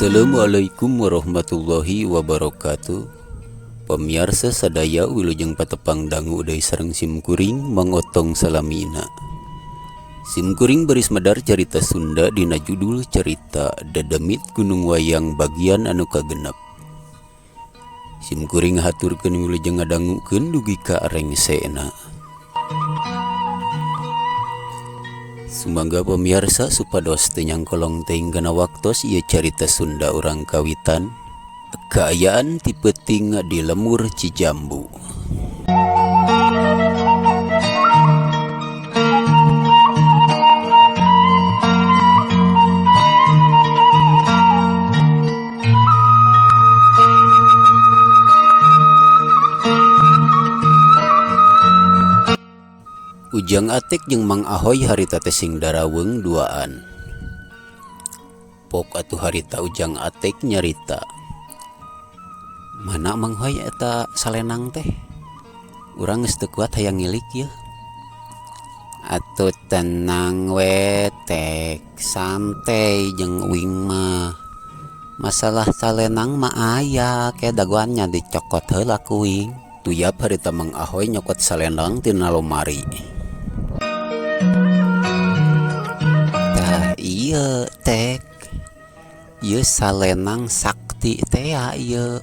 Assalamualaikum warahmatullahi wabarakatuh. Pemirsa sadaya wilujeng patepang dangu uday sareng simkuring mangotong salamina. Simkuring baris medar carita Sunda dina judul cerita Dadamit Gunung Wayang bagian anu kagenep. Simkuring haturkeun wilujeng ngadangukeun dugi ka rengsena. Sumangga pemirsa supados teu nyangkolong teuing kana waktos ieu carita Sunda urang kawitan. Kaayaan ti peuting di Lemur Cijambu. Ujang Atek jeung Mang Ahoy harita teh sing daraweng duaan. Pok atuh harita Ujang Atek nyarita. Mana Mang Hoy eta salenang teh? Urang geus teu kuat hayang ngilik ieu. Atuh tenang we Tek, santai jeung uing mah. Masalah salenang mah aya, ke dagoannya dicokot heula ku uing. Tuyap harita Mang Ahoy nyokot salenang tina lomari. Tah ieu Tek, ieu salenang sakti teh ya ieu.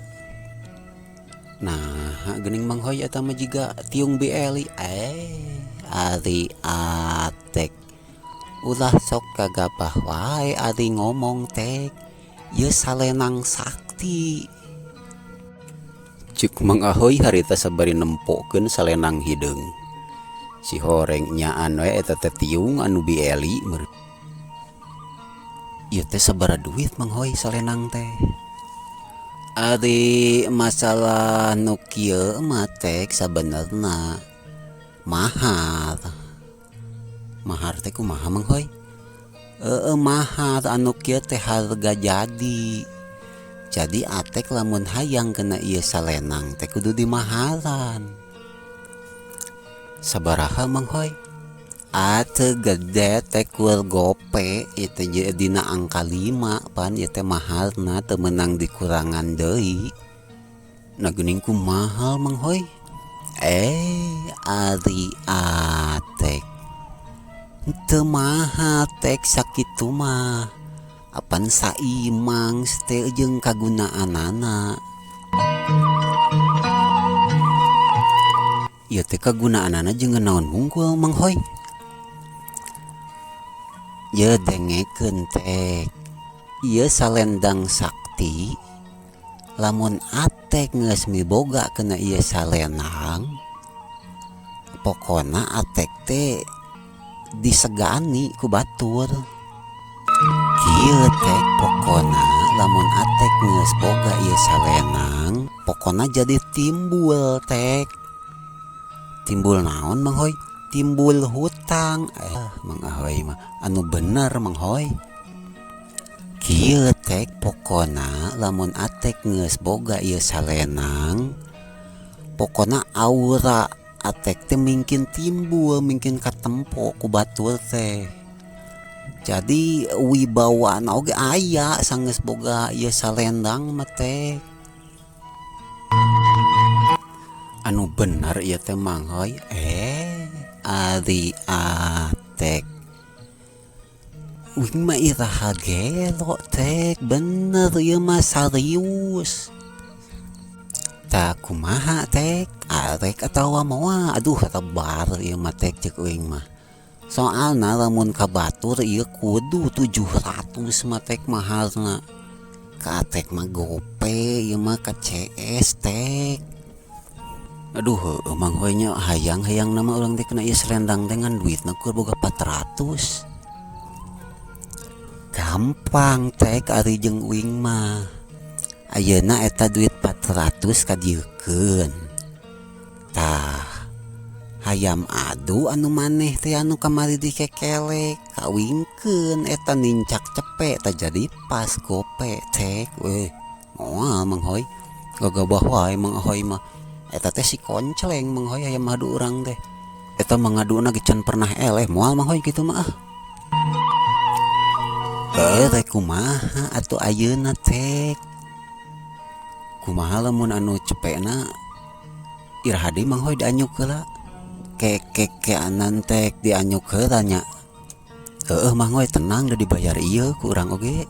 Nah, geuning Mang Hoy eta mah jiga tiung BLI. Ari Atek. Ulah sok kagapah wae ari ngomong Tek. Ieu salenang sakti. Cuk Mang Ahoy harita sabari nempokeun salenang hideung. Si horeng nyaan we eta teh tiung anu BLI meureun. Ieu teh sabaraha duit Mang Hoy salenang teh? Ari masalah nu kieu mah Tek sabenerna mahar. Mahar teh kumaha Mang Hoy? Mahar anu kieu teh harga jadi. Jadi Atek lamun hayang kena ieu salenang teh kudu dimaharan. Sabaraha Mang Hoy? Ate gede teh kur gope itu dina angka 5 pan ieu teh mahalna teu meunang dikurangan deui. Na geuning kumaha Mang Hoy? Ari Atek. Teu mahal Tek sakitu mah. Apan saimang teh jeung kagunaanana. Ieu teh kagunaanana jeung naon hungkul Mang Hoy? Ieu dengekeun Tek. Ieu salendang sakti. Lamun Atek geus miboga kena ieu salenang, pokona Atek teh disegani ku batur. Kieu Tek pokona lamun Atek geus boga ieu salenang, pokona jadi timbul Tek. Timbul naon Mang Hoy? Timbul hutang. Mang Ahoy mah anu bener Mang Hoy. Kieu Tek pokona lamun Atek geus boga ieu salenang, pokona aura Atek teh mungkin timbul, mungkin katempo ku batur teh. Jadi wibawana oge aya sanggeus boga ieu salendang mah Tek. Anu bener ieu teh Mang Hoy. Ari Atek. Uing mah iraha gelo Tek, bener ieu mah serius. Tah kumaha Tek? Arek atawa moal? Aduh tebar ieu mah Tek ceuk uing mah. Soalna lamun ka batur ieu kudu 700 mah Tek mahalna. Ka Atek mah gope ieu mah ka CS Tek. Aduh Mang Hoy nya hayang-hayang nama urang teh kena ieu selendang dengan duitna keur boga 400. Gampang Tek ari jeung uing mah. Ayeuna eta duit 400 kadieukeun. Tah hayam adu anu maneh teh anu kamari dikekelek, kawingkeun eta nincak cepet tah jadi pas gope Tek. Moal Mang Hoy. Gagabah wae Mang Ahoy mah. Eta teh si konceleng Mang Hoy aya madu urang teh. Eta mangaduna ge can pernah eleh moal Mang Hoy kitu mah. Rek kumaha atuh ayeuna tek? Kumaha lamun anu cepena Irhadi mah hoy dianyuk heula. Ke anan tek dianyuk heula nya. Heueuh mah hoy tenang da dibayar ieu ku urang oge.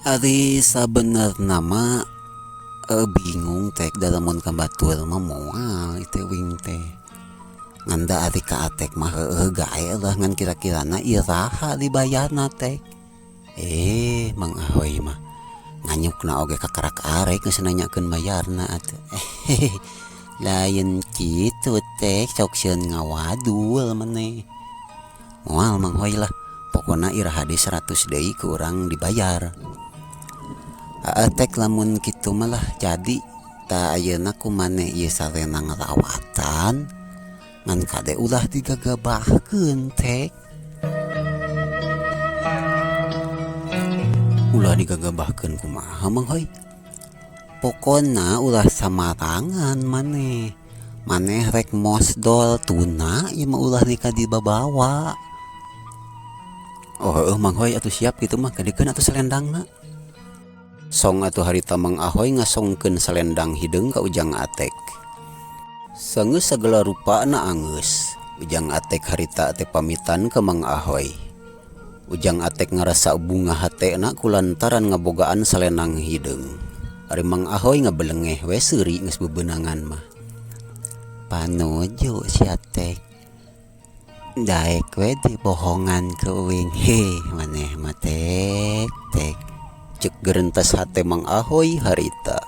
Ari sabenerna mah bingung tek da lamun ka batur mah moal itu wing teh. Nganda ari ka atek mah heueuh gae lah ngan kira-kirana iraha dibayarna tek. Mang Ahoy mah nganyukna oge ka karak arek geus nanyakeun bayarna atuh. Lain kitu tek sok sieun ngawadul maneh. Moal Mang Ahoy lah. Pokona iraha di 100 deui ku urang dibayar. Tek lamun kitu malah jadi ta ayeuna ku maneh ieu sarena ngarawatan ngan kade ulah digagabahkeun tek. Ulah digagabahkeun kumaha Mang Ahoy? Pokona ulah samarangan maneh. Maneh rek mosdol tuna ieu mah ulah nika dibabawa. Oh heueuh Mang Ahoy atuh siap kitu mah gadikeun atuh selendangna. Song atuh harita Mang Ahoy ngasongkeun selendang hideung ka Ujang Atek. Saeunggeus sagala rupana anggeus, Ujang Atek harita teh pamitan ke Mang Ahoy. Ujang Atek ngarasa bunga hatena kulantaran ngabogaan selendang hideung. Ari Mang Ahoy ngabelengeh we seuri geus bebeunangan mah. Panuju si Atek. Daek we dibohongan ke uing maneh mah tek. Cek gerentas hate Mang Ahoy harita.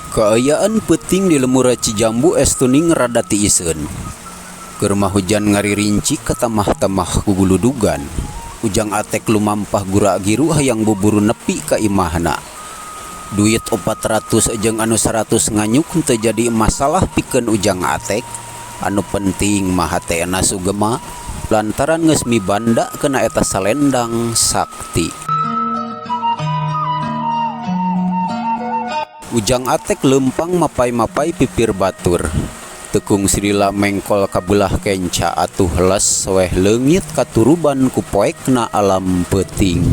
Kaayaan peuting di lemura Cijambu es tuning rada tiiseun. Keur mah hujan ngaririnci ka tamah-tamah guguludugan. Ujang Atek lumampah gura giru hayang buburu nepi ka imahna. Duit 400 jeung anu 100 nganyuk teu jadi masalah pikeun Ujang Atek. Anu penting mah hatena sugema lantaran geus mibanda kana eta salendang sakti. Ujang Atek lempang mapai-mapai pipir batur. Tekung sirila mengkol kabelah kenca atuh les weh leungit katuruban ku poekna alam peuting.